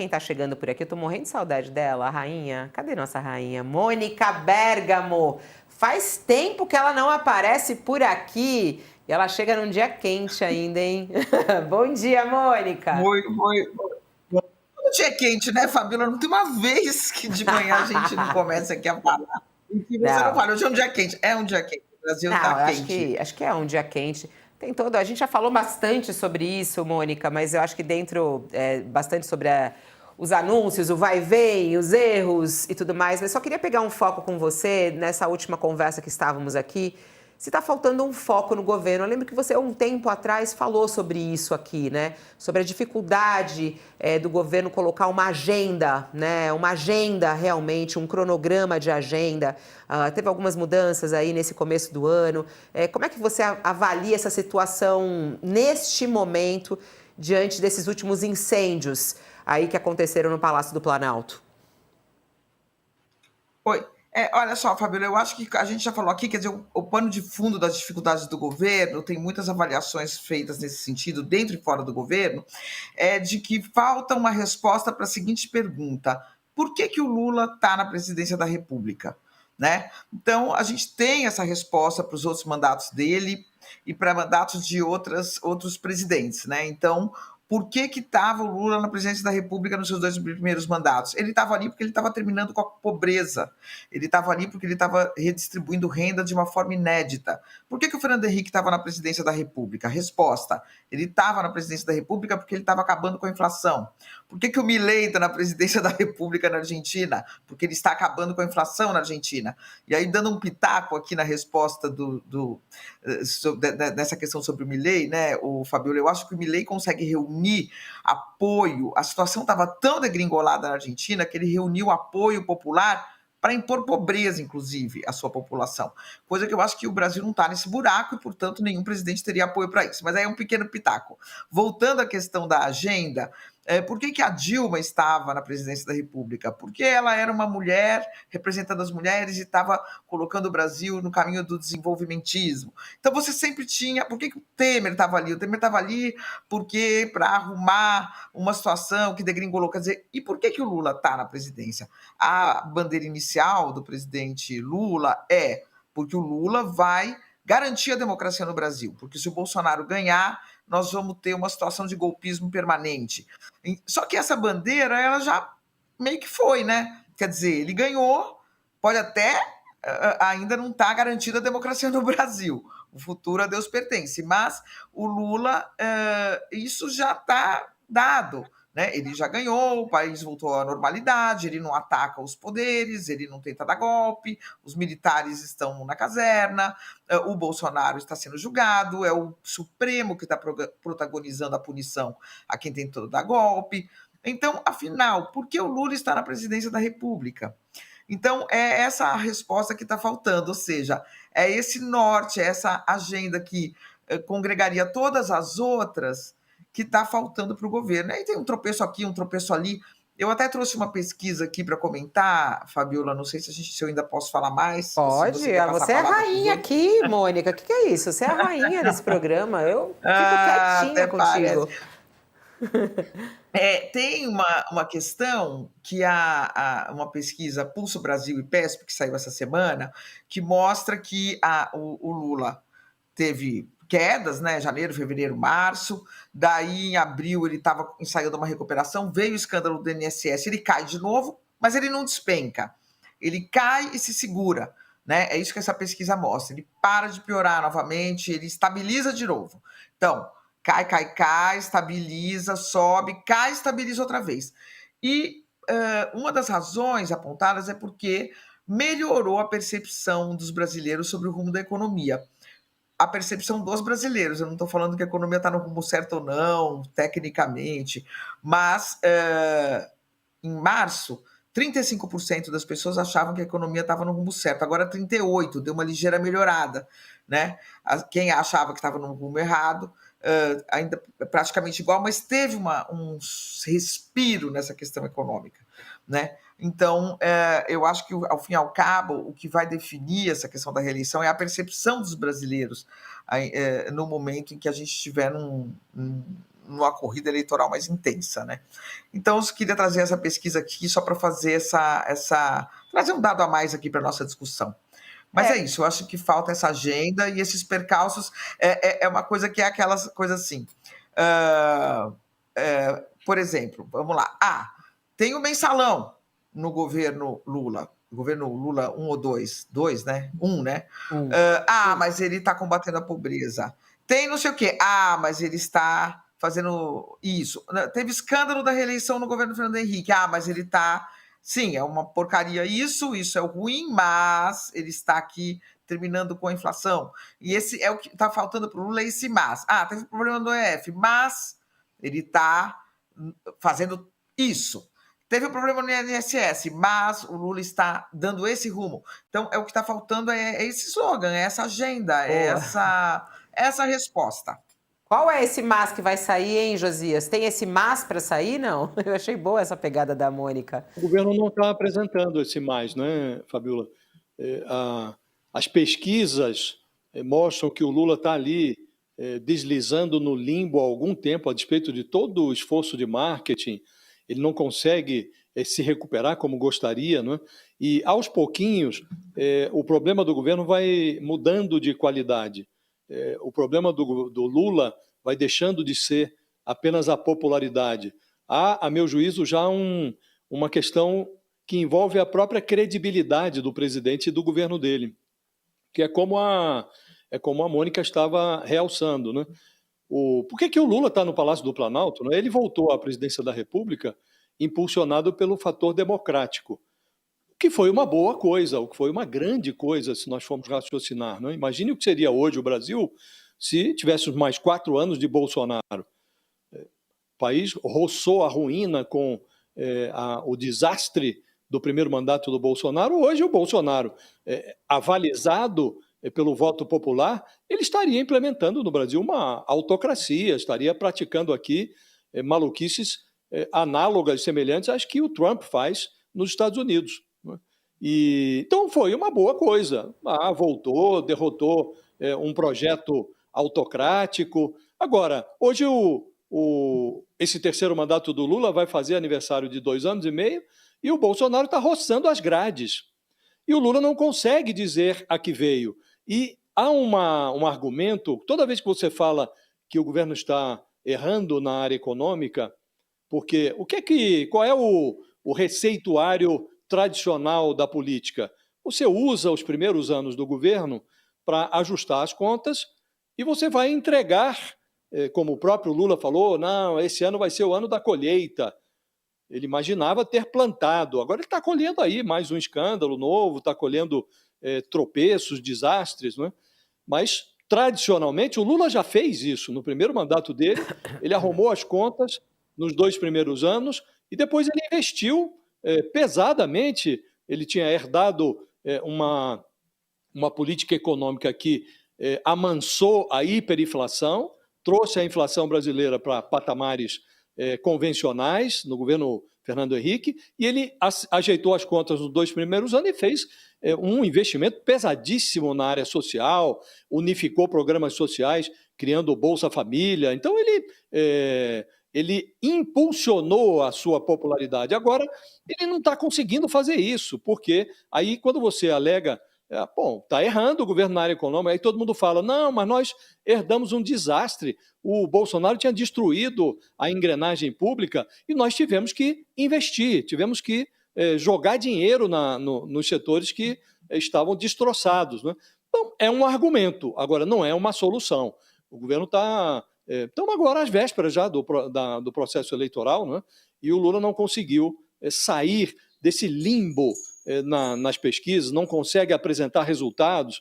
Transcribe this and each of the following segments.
Quem tá chegando por aqui, eu tô morrendo de saudade dela, a rainha. Cadê nossa rainha? Mônica Bergamo. Faz tempo que ela não aparece por aqui. E ela chega num dia quente ainda, hein? Bom dia, Mônica. Todo dia é quente, né, Fabíola? Não tem uma vez que de manhã a gente não começa aqui a falar e que você não Não, fala, hoje é um dia quente. É um dia quente, o Brasil tá não, eu acho quente. que, acho que é um dia quente. Tem todo. A gente já falou bastante sobre isso, Mônica, mas eu acho que dentro, bastante sobre os anúncios, o vai e vem, os erros e tudo mais. Mas só queria pegar um foco com você nessa última conversa que estávamos aqui. Se está faltando um foco no governo. Eu lembro que você, há um tempo atrás, falou sobre isso aqui, né? Sobre a dificuldade do governo colocar uma agenda, né? Uma agenda realmente, um cronograma de agenda. Teve algumas mudanças aí nesse começo do ano. Como é que você avalia essa situação neste momento, diante desses últimos incêndios aí que aconteceram no Palácio do Planalto? Oi. Olha só, Fabíola, eu acho que a gente já falou aqui, quer dizer, o pano de fundo das dificuldades do governo, tem muitas avaliações feitas nesse sentido, dentro e fora do governo, é de que falta uma resposta para a seguinte pergunta: por que o Lula está na presidência da República? Né? Então, a gente tem essa resposta para os outros mandatos dele e para mandatos de outros presidentes. Né? Então, por que estava o Lula na presidência da República nos seus 2 primeiros mandatos? Ele estava ali porque ele estava terminando com a pobreza. Ele estava ali porque ele estava redistribuindo renda de uma forma inédita. Por que o Fernando Henrique estava na presidência da República? Resposta: ele estava na presidência da República porque ele estava acabando com a inflação. Por que o Milei está na presidência da República na Argentina? Porque ele está acabando com a inflação na Argentina. E aí, dando um pitaco aqui na resposta dessa questão sobre o Milei, né, o Fabiola, eu acho que o Milei consegue reunir apoio. A situação estava tão degringolada na Argentina que ele reuniu apoio popular para impor pobreza, inclusive, à sua população. Coisa que eu acho que o Brasil não está nesse buraco e, portanto, nenhum presidente teria apoio para isso. Mas aí é um pequeno pitaco. Voltando à questão da agenda, por que a Dilma estava na presidência da República? Porque ela era uma mulher representando as mulheres e estava colocando o Brasil no caminho do desenvolvimentismo. Então você sempre tinha... Por que o Temer estava ali? O Temer estava ali porque para arrumar uma situação que degringolou. Quer dizer, e por que o Lula está na presidência? A bandeira inicial do presidente Lula é porque o Lula vai garantir a democracia no Brasil, porque se o Bolsonaro ganhar, nós vamos ter uma situação de golpismo permanente. Só que essa bandeira, ela já meio que foi, né? Quer dizer, ele ganhou, pode até ainda não estar garantida a democracia no Brasil. O futuro a Deus pertence, mas o Lula, isso já está dado. Né? Ele já ganhou, o país voltou à normalidade, ele não ataca os poderes, ele não tenta dar golpe, os militares estão na caserna, o Bolsonaro está sendo julgado, é o Supremo que está protagonizando a punição a quem tentou dar golpe. Então, afinal, por que o Lula está na presidência da República? Então, é essa a resposta que está faltando, ou seja, é esse norte, essa agenda que congregaria todas as outras que está faltando para o governo. Aí tem um tropeço aqui, um tropeço ali. Eu até trouxe uma pesquisa aqui para comentar, Fabiola, não sei se eu ainda posso falar mais, ou se Pode, você quer passar a você é a palavra para os rainha outros. aqui, Mônica. O que é isso? Você é a rainha desse programa. Eu fico quietinha Até parece. contigo. Tem uma questão que uma pesquisa Pulso Brasil e PESP, que saiu essa semana, que mostra que o Lula teve quedas, né? Janeiro, fevereiro, março. Daí, em abril, ele estava ensaiando uma recuperação. Veio o escândalo do INSS, ele cai de novo, mas ele não despenca. Ele cai e se segura. Né? É isso que essa pesquisa mostra. Ele para de piorar novamente, ele estabiliza de novo. Então, cai, estabiliza, sobe, cai, estabiliza outra vez. E uma das razões apontadas é porque melhorou a percepção dos brasileiros sobre o rumo da economia. A percepção dos brasileiros, eu não estou falando que a economia está no rumo certo ou não, tecnicamente, mas em março, 35% das pessoas achavam que a economia estava no rumo certo, agora 38%, deu uma ligeira melhorada. Né? Quem achava que estava no rumo errado, ainda praticamente igual, mas teve um respiro nessa questão econômica. Né? Então, eu acho que, ao fim e ao cabo, o que vai definir essa questão da reeleição é a percepção dos brasileiros no momento em que a gente estiver numa corrida eleitoral mais intensa, né? Então, eu queria trazer essa pesquisa aqui só para fazer trazer um dado a mais aqui para nossa discussão. Mas é isso, eu acho que falta essa agenda e esses percalços é uma coisa que é aquelas coisas assim. Por exemplo, vamos lá. Tem o mensalão no governo Lula. Governo Lula 1 ou 2? 2, né? 1, né? Mas ele está combatendo a pobreza. Tem não sei o quê. Mas ele está fazendo isso. Teve escândalo da reeleição no governo Fernando Henrique. Mas ele está... Sim, é uma porcaria isso é o ruim, mas ele está aqui terminando com a inflação. E esse é o que está faltando para o Lula, esse mas. Teve problema do EF, mas ele está fazendo isso. Teve um problema no INSS, mas o Lula está dando esse rumo. Então, o que está faltando é esse slogan, é essa agenda, é essa resposta. Qual é esse mas que vai sair, hein, Josias? Tem esse mas para sair, não? Eu achei boa essa pegada da Mônica. O governo não está apresentando esse mais, né, Fabiola? As pesquisas mostram que o Lula está ali deslizando no limbo há algum tempo, a despeito de todo o esforço de marketing. Ele não consegue se recuperar como gostaria, não é? E, aos pouquinhos, o problema do governo vai mudando de qualidade. O problema do Lula vai deixando de ser apenas a popularidade. Há, a meu juízo, já uma questão que envolve a própria credibilidade do presidente e do governo dele, que é como a Mônica estava realçando, né? Por que o Lula está no Palácio do Planalto? Né? Ele voltou à presidência da República impulsionado pelo fator democrático, o que foi uma boa coisa, o que foi uma grande coisa, se nós formos raciocinar. Né? Imagine o que seria hoje o Brasil se tivéssemos mais 4 anos de Bolsonaro. O país roçou a ruína com o desastre do primeiro mandato do Bolsonaro. Hoje o Bolsonaro, avalizado pelo voto popular, ele estaria implementando no Brasil uma autocracia, estaria praticando aqui maluquices análogas, semelhantes às que o Trump faz nos Estados Unidos. Então foi uma boa coisa. Voltou, derrotou um projeto autocrático. Agora, hoje esse terceiro mandato do Lula vai fazer aniversário de 2 anos e meio e o Bolsonaro está roçando as grades. E o Lula não consegue dizer a que veio. E há um argumento, toda vez que você fala que o governo está errando na área econômica, porque qual é o receituário tradicional da política? Você usa os primeiros anos do governo para ajustar as contas e você vai entregar, como o próprio Lula falou, não, esse ano vai ser o ano da colheita. Ele imaginava ter plantado, agora ele está colhendo aí mais um escândalo novo, está colhendo tropeços, desastres, não é? Mas, tradicionalmente, o Lula já fez isso. No primeiro mandato dele, ele arrumou as contas nos 2 primeiros anos e depois ele investiu pesadamente. Ele tinha herdado uma política econômica que amansou a hiperinflação, trouxe a inflação brasileira para patamares convencionais no governo Fernando Henrique, e ele ajeitou as contas nos 2 primeiros anos e fez um investimento pesadíssimo na área social, unificou programas sociais, criando o Bolsa Família. Então, ele impulsionou a sua popularidade. Agora, ele não está conseguindo fazer isso, porque aí, quando você alega, está errando o governo na área econômica, aí todo mundo fala, não, mas nós herdamos um desastre, o Bolsonaro tinha destruído a engrenagem pública e nós tivemos que investir, tivemos que jogar dinheiro nos setores que estavam destroçados. Né? Então, é um argumento, agora não é uma solução. O governo está... Estamos agora às vésperas já do processo eleitoral, né? E o Lula não conseguiu sair desse limbo nas pesquisas, não consegue apresentar resultados.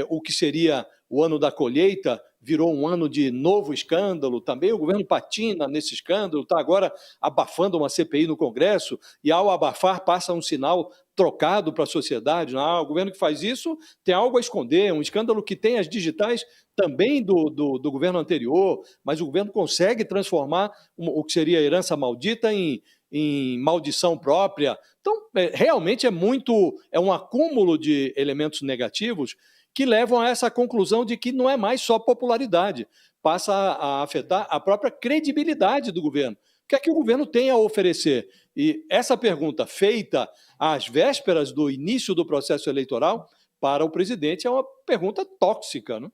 O que seria o ano da colheita virou um ano de novo escândalo. Também o governo patina nesse escândalo, está agora abafando uma CPI no Congresso e, ao abafar, passa um sinal trocado para a sociedade. O governo que faz isso tem algo a esconder, um escândalo que tem as digitais também do governo anterior, mas o governo consegue transformar o que seria a herança maldita em maldição própria. Então, realmente é um acúmulo de elementos negativos que levam a essa conclusão de que não é mais só popularidade. passa a afetar a própria credibilidade do governo. O que é que o governo tem a oferecer? E essa pergunta feita às vésperas do início do processo eleitoral, para o presidente, é uma pergunta tóxica, não?